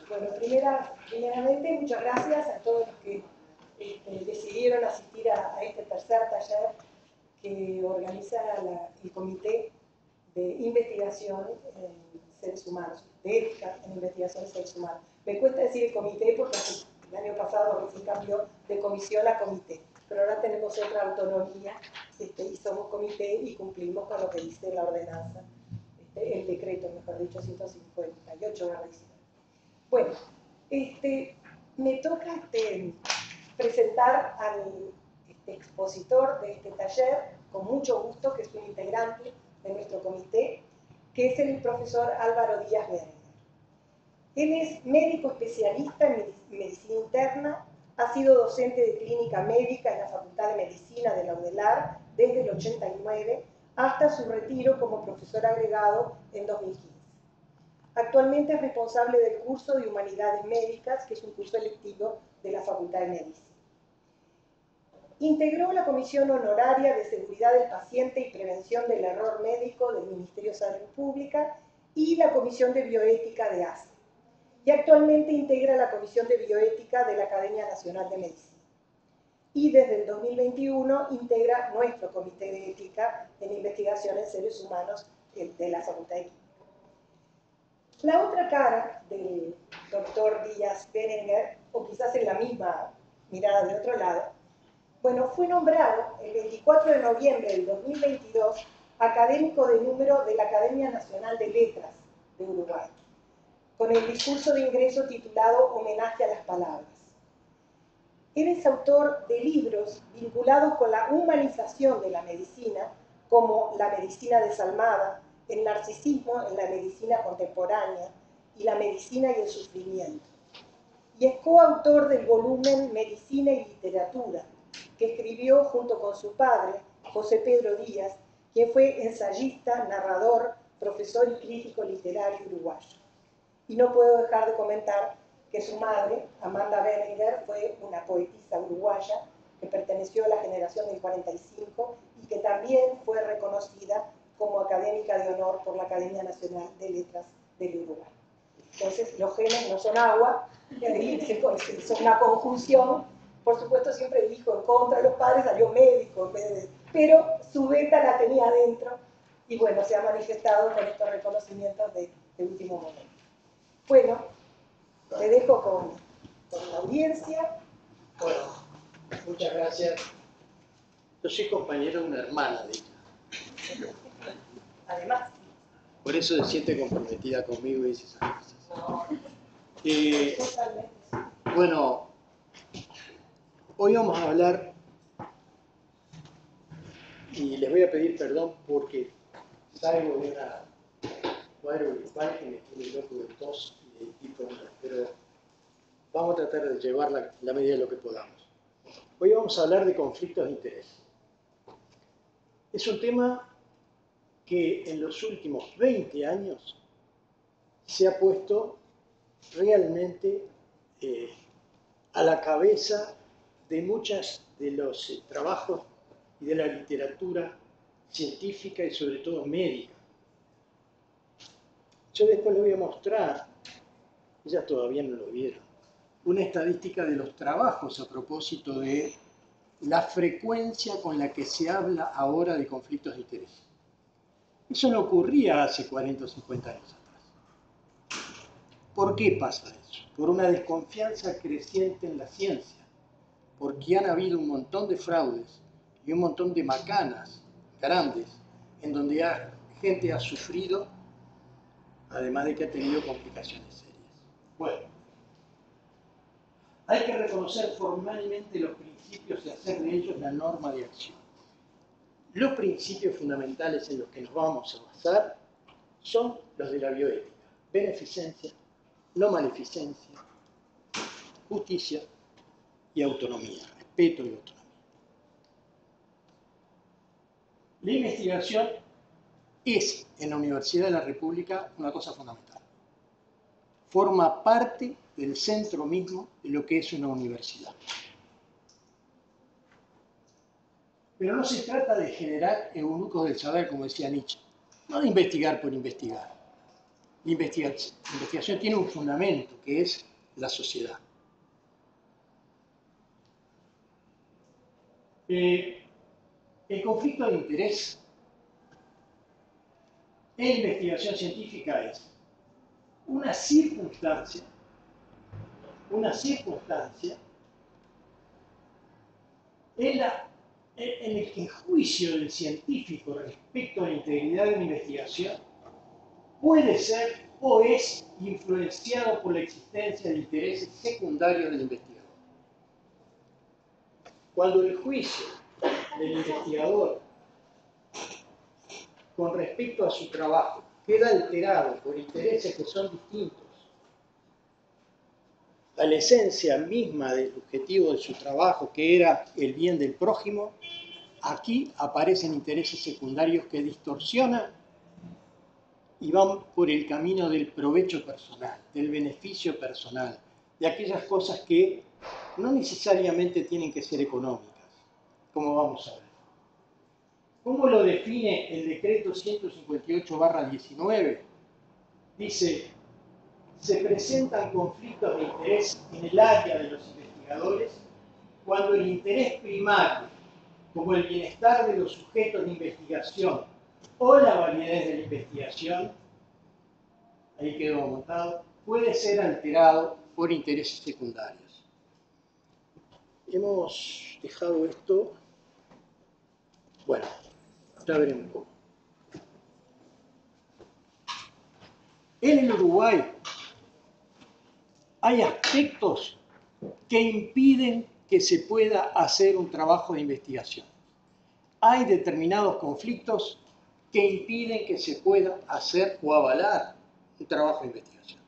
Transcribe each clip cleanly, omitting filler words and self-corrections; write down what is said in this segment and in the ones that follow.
Bueno, primeramente, muchas gracias a todos los que decidieron asistir a este tercer taller que organiza el Comité de Investigación en Seres Humanos, de Ética en Investigación en Seres Humanos. Me cuesta decir el comité porque el año pasado recién cambió de comisión a comité, pero ahora tenemos otra autonomía y somos comité y cumplimos con lo que dice la ordenanza, el decreto, mejor dicho, 158/19. Bueno, me toca presentar al expositor de este taller, con mucho gusto, que es un integrante de nuestro comité, que es el profesor Álvaro Díaz Berenguer. Él es médico especialista en medicina interna, ha sido docente de clínica médica en la Facultad de Medicina de la UDELAR desde el 89 hasta su retiro como profesor agregado en 2015. Actualmente es responsable del curso de Humanidades Médicas, que es un curso electivo de la Facultad de Medicina. Integró la Comisión Honoraria de Seguridad del Paciente y Prevención del Error Médico del Ministerio de Salud Pública y la Comisión de Bioética de ASE. Y actualmente integra la Comisión de Bioética de la Academia Nacional de Medicina. Y desde el 2021 integra nuestro Comité de Ética en Investigación en Seres Humanos de la Facultad de Química. La otra cara del doctor Díaz Berenguer, o quizás en la misma mirada de otro lado, bueno, fue nombrado el 24 de noviembre del 2022 académico de número de la Academia Nacional de Letras de Uruguay, con el discurso de ingreso titulado Homenaje a las Palabras. Él es autor de libros vinculados con la humanización de la medicina, como La medicina desalmada, El narcisismo en la medicina contemporánea y La medicina y el sufrimiento. Y es coautor del volumen Medicina y Literatura, que escribió junto con su padre, José Pedro Díaz, quien fue ensayista, narrador, profesor y crítico literario uruguayo. Y no puedo dejar de comentar que su madre, Amanda Berenguer, fue una poetisa uruguaya que perteneció a la generación del 45 y que también fue reconocida como académica de honor por la Academia Nacional de Letras del Uruguay. Entonces, los genes no son agua, son una conjunción. Por supuesto, siempre dijo en contra de los padres, salió médico, pero su beta la tenía adentro y bueno, se ha manifestado con estos reconocimientos de último momento. Bueno, te dejo con la audiencia. Bueno, muchas gracias. Yo soy compañero de una hermana de ella. Además. Por eso se siente comprometida conmigo y dice esas cosas. No. Bueno, hoy vamos a hablar, y les voy a pedir perdón porque salgo de una cuadro grupal que me tiene loco de tos y de hiponomía, pero vamos a tratar de llevarla la medida de lo que podamos. Hoy vamos a hablar de conflictos de interés. Es un tema que en los últimos 20 años se ha puesto realmente a la cabeza de muchos de los trabajos y de la literatura científica y sobre todo médica. Yo después les voy a mostrar, ya todavía no lo vieron, una estadística de los trabajos a propósito de la frecuencia con la que se habla ahora de conflictos de interés. Eso no ocurría hace 40 o 50 años atrás. ¿Por qué pasa eso? Por una desconfianza creciente en la ciencia, porque han habido un montón de fraudes y un montón de macanas grandes en donde gente ha sufrido, además de que ha tenido complicaciones serias. Bueno, hay que reconocer formalmente los principios y hacer de ellos la norma de acción. Los principios fundamentales en los que nos vamos a basar son los de la bioética: beneficencia, no maleficencia, justicia y autonomía, respeto y autonomía. La investigación es en la Universidad de la República una cosa fundamental. Forma parte del centro mismo de lo que es una universidad. Pero no se trata de generar eunucos del saber, como decía Nietzsche, no de investigar por investigar. La investigación tiene un fundamento, que es la sociedad. El conflicto de interés en investigación científica es una circunstancia en el que el juicio del científico respecto a la integridad de una investigación puede ser o es influenciado por la existencia de intereses secundarios del investigador. Cuando el juicio del investigador con respecto a su trabajo queda alterado por intereses que son distintos a la esencia misma del objetivo de su trabajo, que era el bien del prójimo, aquí aparecen intereses secundarios que distorsionan y van por el camino del provecho personal, del beneficio personal, de aquellas cosas que no necesariamente tienen que ser económicas, como vamos a ver. ¿Cómo lo define el decreto 158/19? Dice, se presentan conflictos de interés en el área de los investigadores cuando el interés primario, como el bienestar de los sujetos de investigación o la validez de la investigación, ahí quedó anotado, puede ser alterado por intereses secundarios. Hemos dejado esto, bueno, ya veremos cómo. En el Uruguay hay aspectos que impiden que se pueda hacer un trabajo de investigación. Hay determinados conflictos que impiden que se pueda hacer o avalar un trabajo de investigación.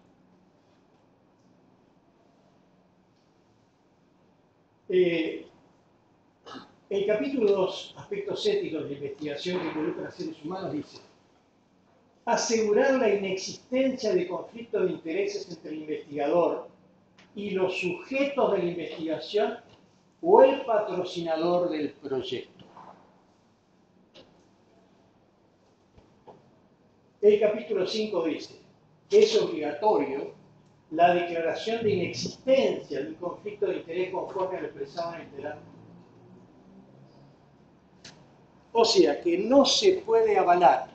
El capítulo 2, aspectos éticos de la investigación que involucran a seres humanos, dice: asegurar la inexistencia de conflictos de intereses entre el investigador y los sujetos de la investigación o el patrocinador del proyecto. El capítulo 5 dice: es obligatorio la declaración de inexistencia de un conflicto de interés conforme a lo expresado en el delante. O sea que no se puede avalar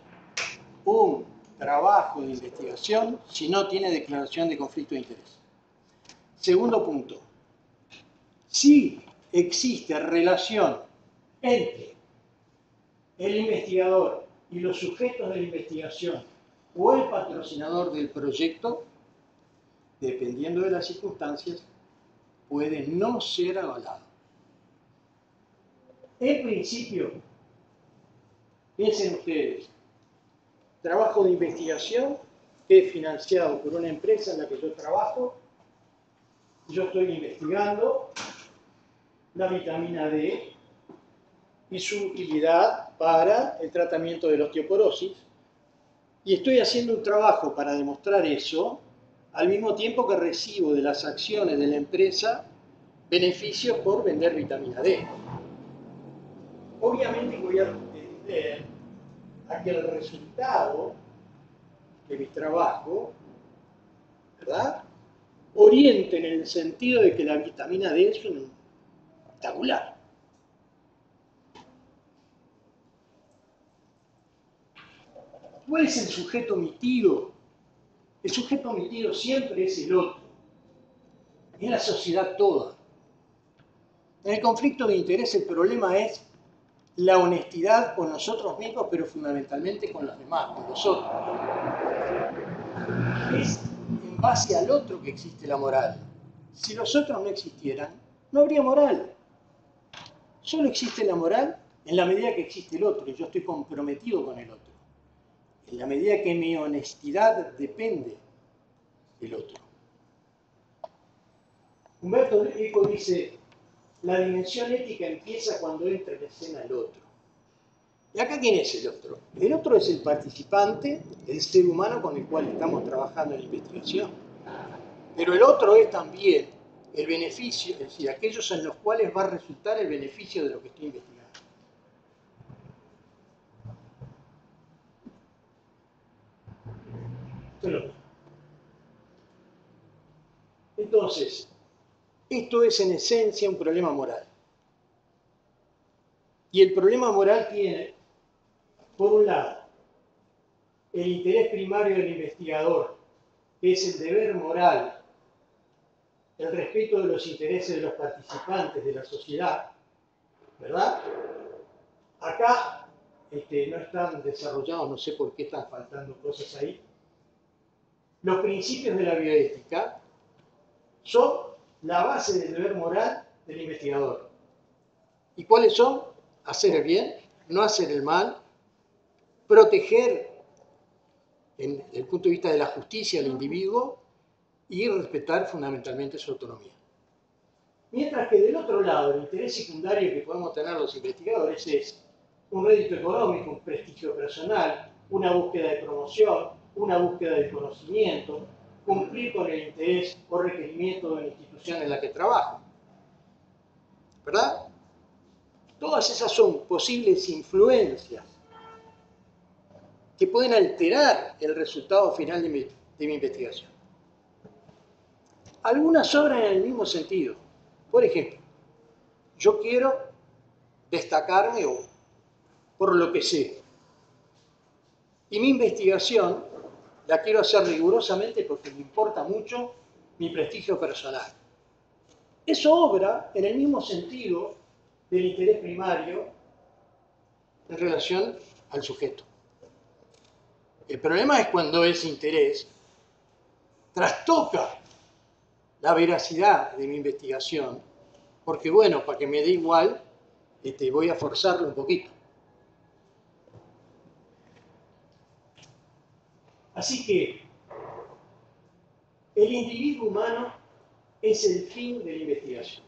un trabajo de investigación si no tiene declaración de conflicto de interés. Segundo punto, si existe relación entre el investigador y los sujetos de la investigación o el patrocinador del proyecto, dependiendo de las circunstancias, puede no ser avalado. En principio, piensen ustedes, trabajo de investigación que es financiado por una empresa en la que yo trabajo. Yo estoy investigando la vitamina D y su utilidad para el tratamiento de la osteoporosis, y estoy haciendo un trabajo para demostrar eso, al mismo tiempo que recibo de las acciones de la empresa beneficios por vender vitamina D. Obviamente voy a tender a que el resultado de mi trabajo, ¿verdad?, oriente en el sentido de que la vitamina D es espectacular. ¿Cuál es el sujeto omitido? El sujeto omitido siempre es el otro, es la sociedad toda. En el conflicto de interés el problema es la honestidad con nosotros mismos, pero fundamentalmente con los demás, con los otros. Es en base al otro que existe la moral. Si los otros no existieran, no habría moral. Solo existe la moral en la medida que existe el otro, y yo estoy comprometido con el otro. En la medida que mi honestidad depende del otro. Humberto Eco dice: la dimensión ética empieza cuando entra en escena el otro. ¿Y acá quién es el otro? El otro es el participante, el ser humano con el cual estamos trabajando en la investigación. Pero el otro es también el beneficio, es decir, aquellos en los cuales va a resultar el beneficio de lo que estoy investigando. Esto es lo mismo. Entonces, esto es en esencia un problema moral. Y el problema moral tiene, por un lado, el interés primario del investigador, que es el deber moral, el respeto de los intereses de los participantes de la sociedad, ¿verdad? Acá no están desarrollados, no sé por qué están faltando cosas ahí. Los principios de la bioética son la base del deber moral del investigador. ¿Y cuáles son? Hacer el bien, no hacer el mal, proteger, en el punto de vista de la justicia, al individuo y respetar fundamentalmente su autonomía. Mientras que del otro lado, el interés secundario que podemos tener los investigadores es un rédito económico, un prestigio personal, una búsqueda de promoción, una búsqueda de conocimiento, cumplir con el interés o requerimiento de la institución en la que trabajo. ¿Verdad? Todas esas son posibles influencias que pueden alterar el resultado final de mi investigación. Algunas obran en el mismo sentido. Por ejemplo, yo quiero destacarme por lo que sé. Y mi investigación la quiero hacer rigurosamente porque me importa mucho mi prestigio personal. Eso obra en el mismo sentido del interés primario en relación al sujeto. El problema es cuando ese interés trastoca la veracidad de mi investigación, porque bueno, para que me dé igual, voy a forzarlo un poquito. Así que el individuo humano es el fin de la investigación.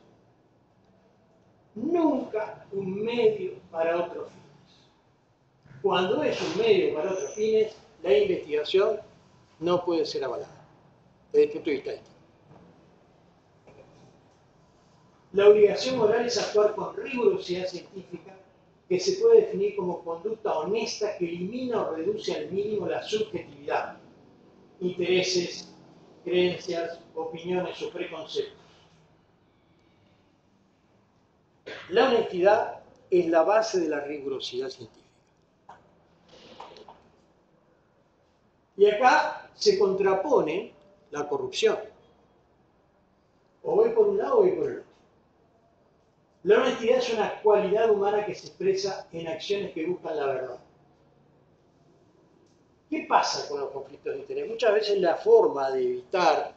Nunca un medio para otros fines. Cuando es un medio para otros fines, la investigación no puede ser avalada, desde el punto de vista ético. La obligación moral es actuar con rigurosidad científica, que se puede definir como conducta honesta que elimina o reduce al mínimo la subjetividad, intereses, creencias, opiniones o preconceptos. La honestidad es la base de la rigurosidad científica. Y acá se contrapone la corrupción. O voy por un lado o voy por el otro. La honestidad es una cualidad humana que se expresa en acciones que buscan la verdad. ¿Qué pasa con los conflictos de interés? Muchas veces la forma de evitar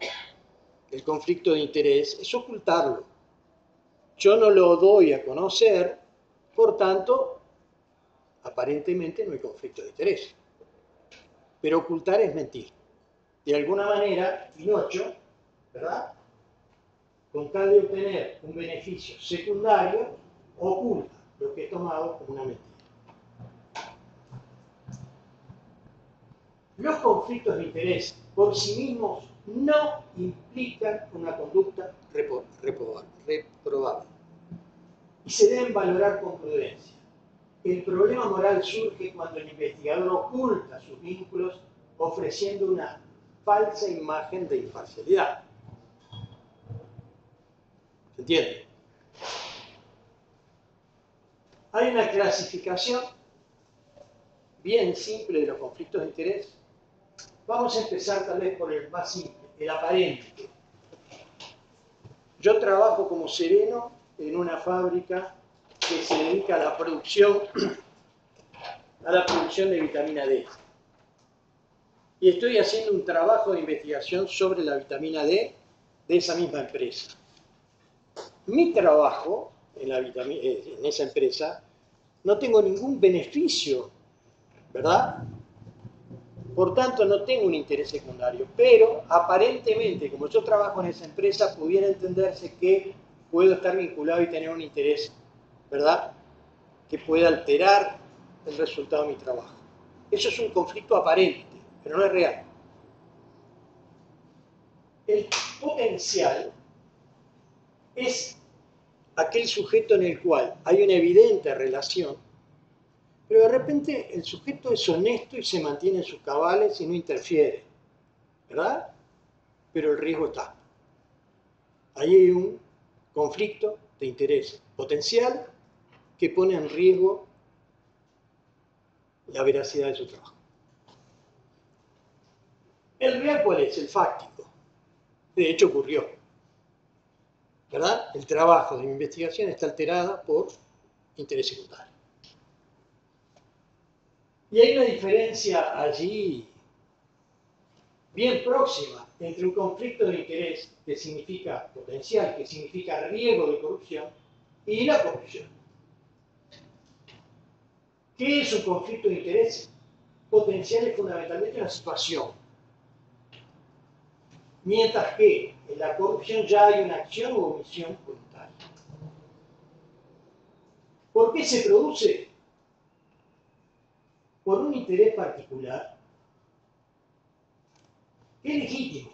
el conflicto de interés es ocultarlo. Yo no lo doy a conocer, por tanto, aparentemente no hay conflicto de interés. Pero ocultar es mentir. De alguna manera, Pinocho, ¿verdad?, con tal de obtener un beneficio secundario, oculta lo que he tomado como una mentira. Los conflictos de interés por sí mismos no implican una conducta reprobable y se deben valorar con prudencia. El problema moral surge cuando el investigador oculta sus vínculos ofreciendo una falsa imagen de imparcialidad. ¿Se entiende? Hay una clasificación bien simple de los conflictos de interés. Vamos a empezar tal vez por el más simple, el aparente. Yo trabajo como sereno en una fábrica que se dedica a la producción de vitamina D. Y estoy haciendo un trabajo de investigación sobre la vitamina D de esa misma empresa. Mi trabajo en esa empresa no tengo ningún beneficio, ¿verdad? Por tanto, no tengo un interés secundario, pero aparentemente, como yo trabajo en esa empresa, pudiera entenderse que puedo estar vinculado y tener un interés, ¿verdad?, que pueda alterar el resultado de mi trabajo. Eso es un conflicto aparente, pero no es real. El potencial es aquel sujeto en el cual hay una evidente relación, pero de repente el sujeto es honesto y se mantiene en sus cabales y no interfiere, ¿verdad? Pero el riesgo está. Ahí hay un conflicto de interés potencial que pone en riesgo la veracidad de su trabajo. ¿El real cuál es? El fáctico. De hecho ocurrió, ¿verdad? El trabajo de investigación está alterado por interés secundario. Y hay una diferencia allí bien próxima entre un conflicto de interés que significa potencial, que significa riesgo de corrupción, y la corrupción. ¿Qué es un conflicto de interés? Potencial es fundamentalmente una situación. Mientras que en la corrupción ya hay una acción o omisión voluntaria. ¿Por qué se produce? Por un interés particular que es legítimo.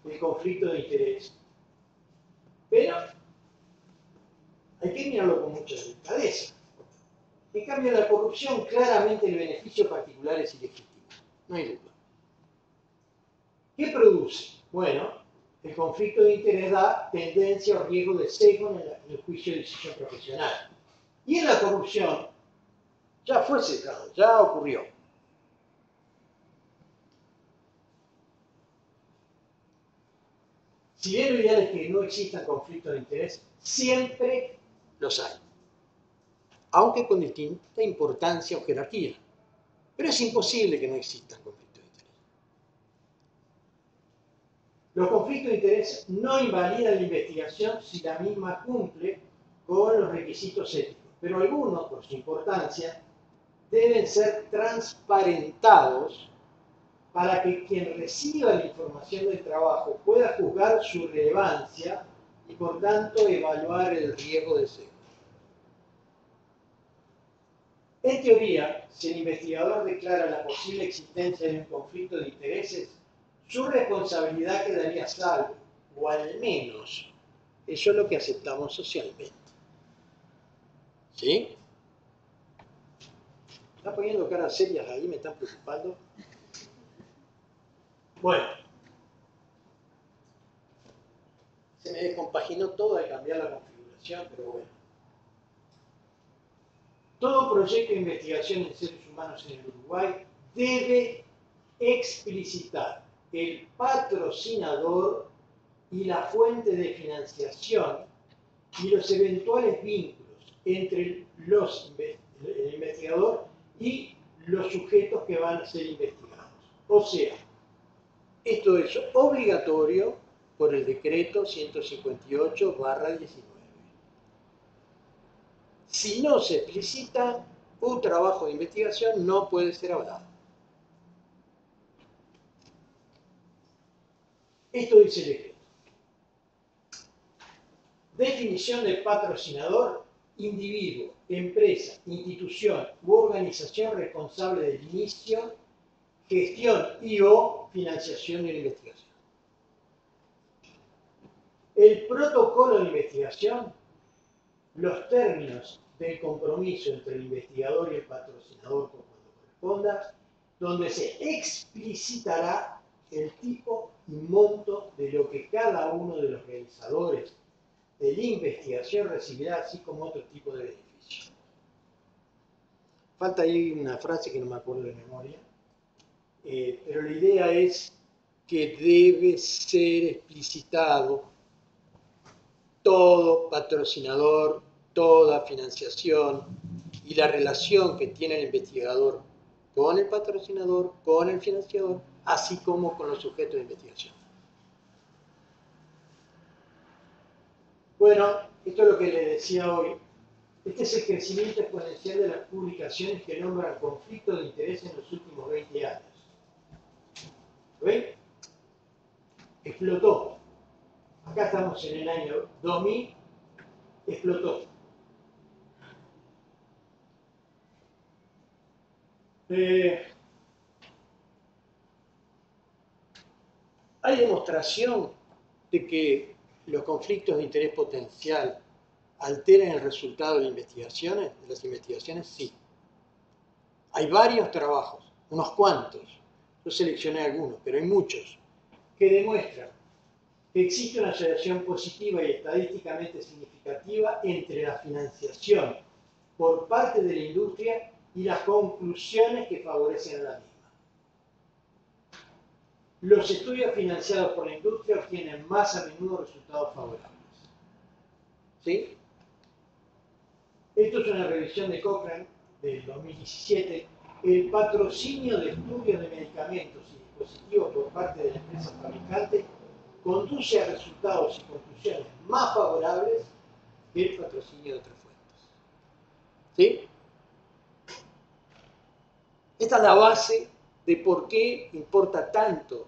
El conflicto de interés. Pero hay que mirarlo con mucha delicadeza. En cambio, la corrupción, claramente el beneficio particular es ilegítimo. No hay duda. ¿Qué produce? Bueno, el conflicto de interés da tendencia o riesgo de sesgo en el juicio de decisión profesional. Y en la corrupción ya fue cesado, ya ocurrió. Si bien lo ideal es que no existan conflictos de interés, siempre los hay. Aunque con distinta importancia o jerarquía. Pero es imposible que no existan conflictos de interés. Los conflictos de interés no invalidan la investigación si la misma cumple con los requisitos éticos, pero algunos, por su importancia, deben ser transparentados para que quien reciba la información del trabajo pueda juzgar su relevancia y, por tanto, evaluar el riesgo de sesgo. En teoría, si el investigador declara la posible existencia de un conflicto de intereses, su responsabilidad quedaría a salvo, o al menos eso es lo que aceptamos socialmente. ¿Sí? ¿Están poniendo caras serias ahí? ¿Me están preocupando? Bueno. Se me descompaginó todo de cambiar la configuración, pero bueno. Todo proyecto de investigación en seres humanos en el Uruguay debe explicitar el patrocinador y la fuente de financiación y los eventuales vínculos entre el investigador y los sujetos que van a ser investigados. O sea, esto es obligatorio por el decreto 158/19. Si no se explicita, un trabajo de investigación no puede ser avalado. Esto dice el decreto. Definición de patrocinador: individuo, empresa, institución u organización responsable del inicio, gestión y/o financiación de la investigación. El protocolo de investigación, los términos del compromiso entre el investigador y el patrocinador cuando corresponda, donde se explicitará el tipo y monto de lo que cada uno de los realizadores de la investigación recibirá, así como otro tipo de beneficio. Falta ahí una frase que no me acuerdo de memoria, pero la idea es que debe ser explicitado todo patrocinador, toda financiación y la relación que tiene el investigador con el patrocinador, con el financiador, así como con los sujetos de investigación. Bueno, esto es lo que les decía hoy. Este es el crecimiento exponencial de las publicaciones que nombran conflictos de interés en los últimos 20 años. ¿Lo ven? Explotó. Acá estamos en el año 2000, explotó. Hay demostración de que los conflictos de interés potencial alteran el resultado de las investigaciones, sí. Hay varios trabajos, unos cuantos, yo seleccioné algunos, pero hay muchos, que demuestran que existe una asociación positiva y estadísticamente significativa entre la financiación por parte de la industria y las conclusiones que favorecen a la misma. Los estudios financiados por la industria obtienen más a menudo resultados favorables. ¿Sí? Esto es una revisión de Cochrane del 2017. El patrocinio de estudios de medicamentos y dispositivos por parte de la empresa fabricante conduce a resultados y conclusiones más favorables que el patrocinio de otras fuentes. ¿Sí? Esta es la base de por qué importa tanto,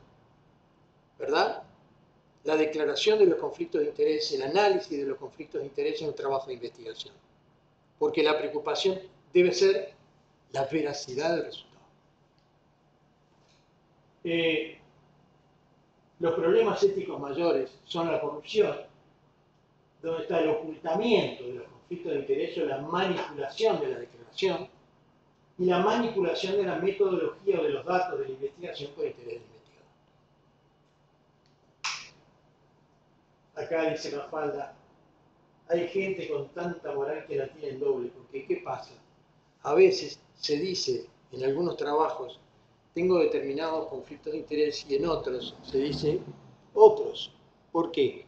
¿verdad?, la declaración de los conflictos de interés, el análisis de los conflictos de interés en un trabajo de investigación. Porque la preocupación debe ser la veracidad del resultado. Los problemas éticos mayores son la corrupción, donde está el ocultamiento de los conflictos de interés o la manipulación de la declaración, y la manipulación de la metodología o de los datos de la investigación por interés del investigador. Acá dice Mafalda, hay gente con tanta moral que la tienen doble, porque ¿qué pasa? A veces se dice en algunos trabajos, tengo determinados conflictos de interés, y en otros se dice otros. ¿Por qué?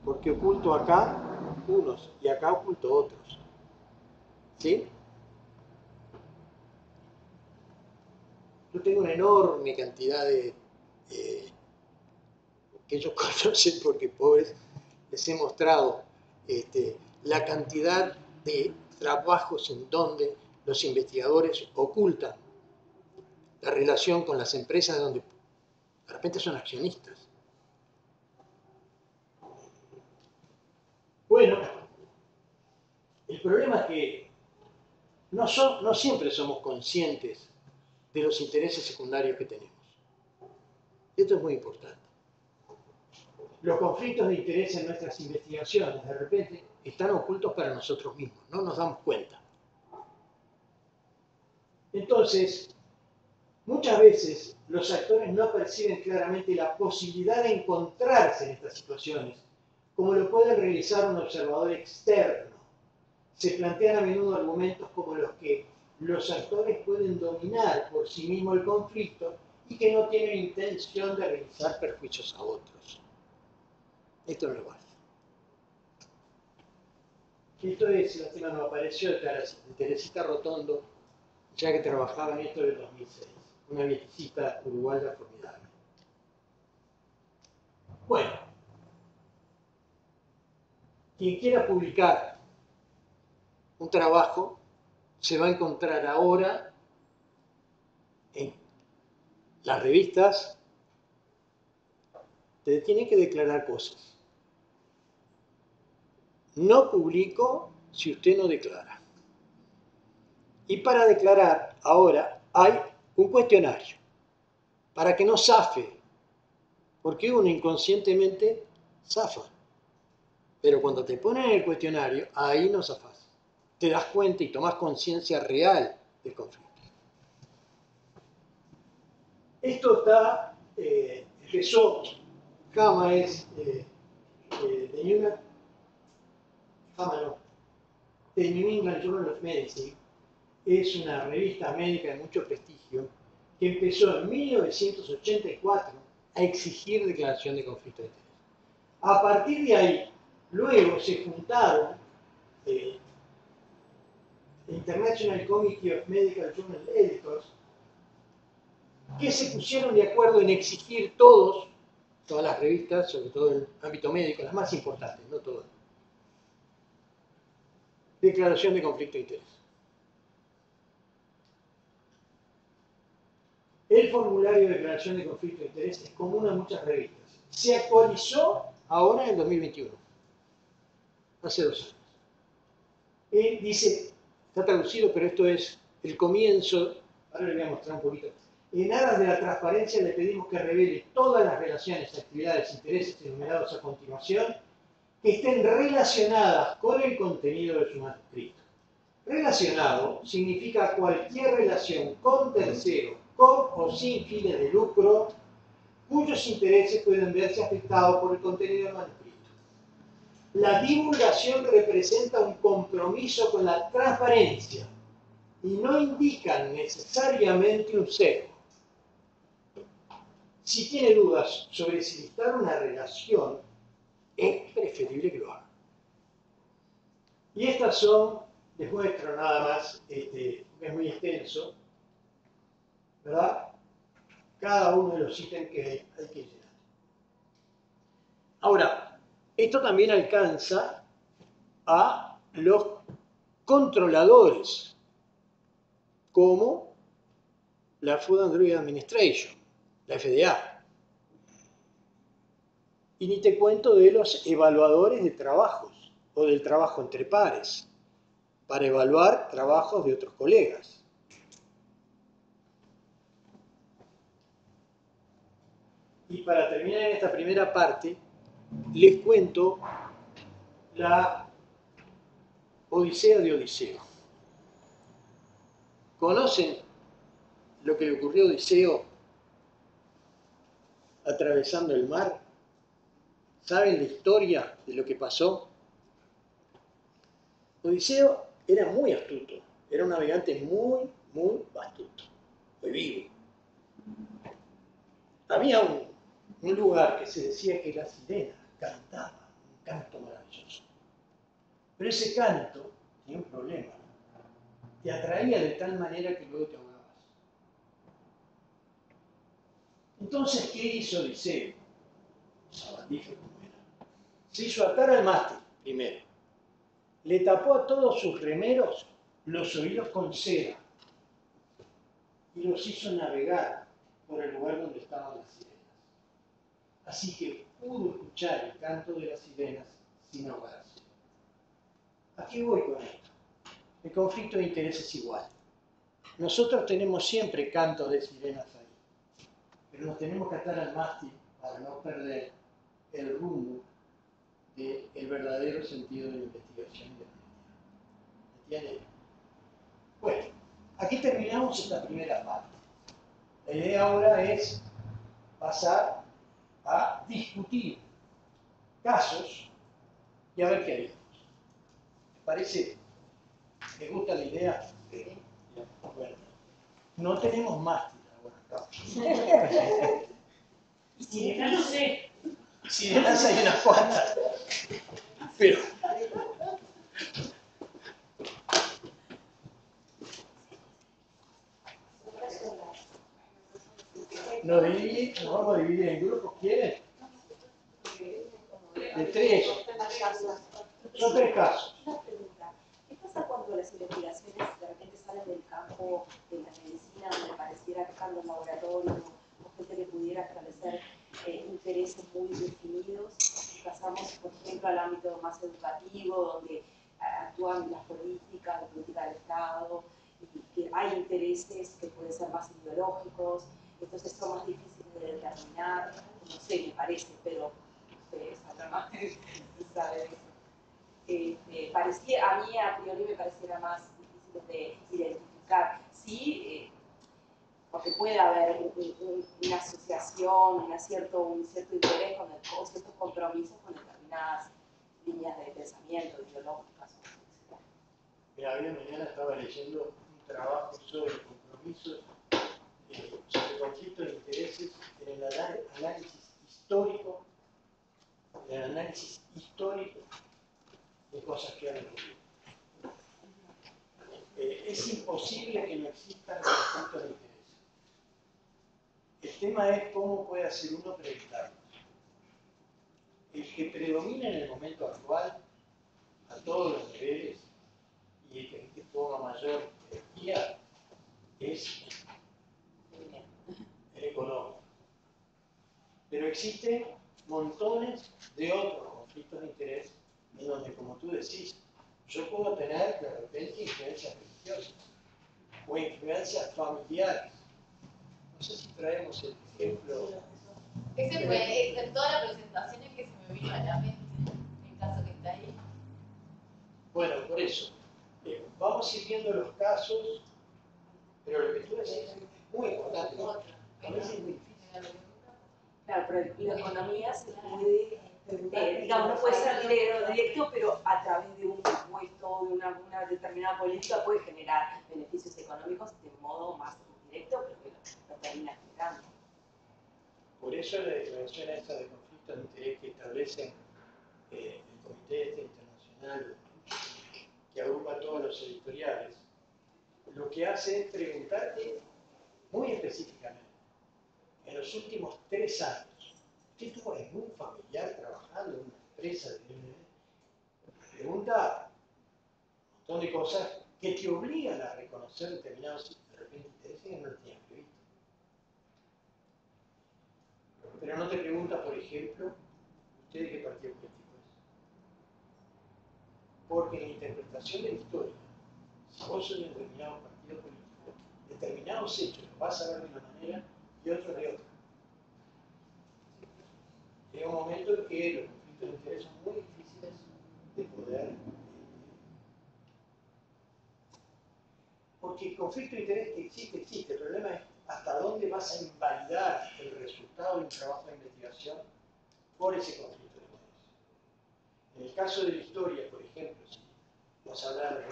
Porque oculto acá unos y acá oculto otros. ¿Sí? Yo tengo una enorme cantidad de que ellos conocen, porque pobres, les he mostrado la cantidad de trabajos en donde los investigadores ocultan la relación con las empresas donde de repente son accionistas. Bueno, el problema es que no siempre somos conscientes de los intereses secundarios que tenemos. Esto es muy importante. Los conflictos de interés en nuestras investigaciones de repente están ocultos para nosotros mismos, no nos damos cuenta. Entonces, muchas veces los actores no perciben claramente la posibilidad de encontrarse en estas situaciones, como lo puede realizar un observador externo. Se plantean a menudo argumentos como los que los actores pueden dominar por sí mismos el conflicto y que no tienen intención de realizar perjuicios a otros. Esto no lo vale. Esto es, lástima no apareció, de Teresita Rotondo, ya que trabajaba en esto del 2006. Una viejecita uruguaya formidable. Bueno, quien quiera publicar un trabajo se va a encontrar ahora en las revistas, te tiene que declarar cosas. No publico si usted no declara. Y para declarar ahora hay un cuestionario para que no zafe, porque uno inconscientemente zafa. Pero cuando te ponen en el cuestionario, ahí no zafas. Te das cuenta y tomás conciencia real del conflicto. Esto está, empezó, JAMA es de New England Journal of Medicine, es una revista médica de mucho prestigio, que empezó en 1984 a exigir declaración de conflicto de interés. A partir de ahí, luego se juntaron International Committee of Medical Journal Editors, que se pusieron de acuerdo en exigir todas las revistas, sobre todo en el ámbito médico, las más importantes, no todas, declaración de conflicto de interés. El formulario de declaración de conflicto de interés es común a muchas revistas. Se actualizó ahora en 2021, hace 2 años. Dice, está traducido, pero esto es el comienzo. Ahora le voy a mostrar un poquito. En aras de la transparencia le pedimos que revele todas las relaciones, actividades, intereses enumerados a continuación que estén relacionadas con el contenido de su manuscrito. Relacionado significa cualquier relación con tercero, con o sin fines de lucro, cuyo cuyos intereses pueden verse afectados por el contenido del manuscrito. La divulgación representa un compromiso con la transparencia y no indican necesariamente un sesgo. Si tiene dudas sobre si listar una relación, es preferible que lo haga. Y estas son, les muestro nada más, es muy extenso, ¿verdad? Cada uno de los ítems que hay que llenar. Ahora, esto también alcanza a los controladores, como la Food and Drug Administration, la FDA. Y ni te cuento de los evaluadores de trabajos o del trabajo entre pares, para evaluar trabajos de otros colegas. Y para terminar en esta primera parte, les cuento la Odisea de Odiseo. ¿Conocen lo que le ocurrió a Odiseo atravesando el mar? ¿Saben la historia de lo que pasó? Odiseo era muy astuto, era un navegante muy astuto, muy vivo. Había un lugar que se decía que la sirena cantaba, un canto maravilloso. Pero ese canto tenía un problema, te atraía de tal manera que luego te ahogabas. Entonces, ¿qué hizo Odiseo? Sabandija como era. Se hizo atar al mástil primero. Le tapó a todos sus remeros los oídos con cera y los hizo navegar por el lugar donde estaban las sirenas. Así que pudo escuchar el canto de las sirenas sin ahogarse. ¿A qué voy con esto? El conflicto de interés es igual. Nosotros tenemos siempre cantos de sirenas ahí, pero nos tenemos que atar al mástil para no perder el rumbo del verdadero sentido de la investigación. ¿Entienden? Bueno, aquí terminamos esta primera parte. La idea ahora es pasar a discutir casos y a ver qué haríamos. ¿Les parece? ¿Les gusta la idea? Bueno, no tenemos mástil ahora. Sirenas no sé. Sirenas hay unas cuantas. Pero nos vamos a dividir en grupos, ¿quieren? De tres. Son tres casos. Una pregunta. ¿Qué pasa cuando las investigaciones de repente salen del campo de la medicina, donde pareciera que están los laboratorios o gente que pudiera establecer intereses muy definidos? Pasamos, por ejemplo, al ámbito más educativo, donde actúan las políticas, la política del Estado, y que hay intereses que pueden ser más ideológicos, entonces son más difíciles de determinar. No sé, me parece, pero ustedes sabrán más saben eso. A mí a priori me pareciera más difícil de identificar. Sí, porque puede haber una asociación, un cierto interés o ciertos compromisos con determinadas líneas de pensamiento, ideológicas. Mira, hoy de mañana estaba leyendo un trabajo sobre compromisos, sobre conflictos de intereses en el análisis histórico, de cosas que han ocurrido. Es imposible que no existan conflictos de interés. El tema es cómo puede hacer uno para evitarlos. El que predomina en el momento actual, a todos los niveles, y el que ponga mayor energía, es el económico. Pero existen montones de otros conflictos de interés en donde, como tú decís, yo puedo tener de repente influencias religiosas o influencias familiares. No sé si traemos el ejemplo. Ese fue en todas las presentaciones que se me vino a la mente, el caso que está ahí. Bueno, por eso, vamos a ir viendo los casos, pero lo que tú decís es muy importante. A veces es muy difícil. Claro, la economía se puede, digamos, no puede ser directo, pero a través de un impuesto, de una determinada política, puede generar beneficios económicos de modo más indirecto, pero que lo termina generando. Por eso la declaración esa de conflicto de interés que establece el Comité Internacional que agrupa a todos los editoriales, lo que hace es preguntarte muy específicamente, en los últimos 3 años, ¿usted tuvo algún familiar trabajando en una empresa de pregunta un montón de cosas que te obligan a reconocer determinados de repente intereses que no tenían previsto. Pero no te pregunta, por ejemplo, ¿usted de qué partido político es? Porque en la interpretación de la historia, si vos sos de un determinado partido político, determinados hechos los vas a ver de una manera y otros de otra. Llega un momento en que los conflictos de interés son muy difíciles de poder. Porque el conflicto de interés que existe. El problema es hasta dónde vas a invalidar el resultado de un trabajo de investigación por ese conflicto de interés. En el caso de la historia, por ejemplo, si vamos a hablar de un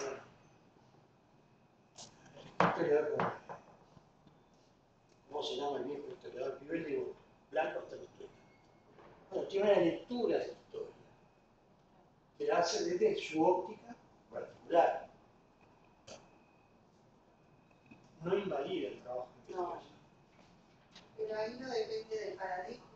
historiador ¿cómo se llama el viejo historiador? Pivel de Boto, Blanco hasta la historia. Bueno, tiene una lectura de la historia que la hace desde su óptica particular. No invalida el trabajo de investigación. Pero ahí no depende del paradigma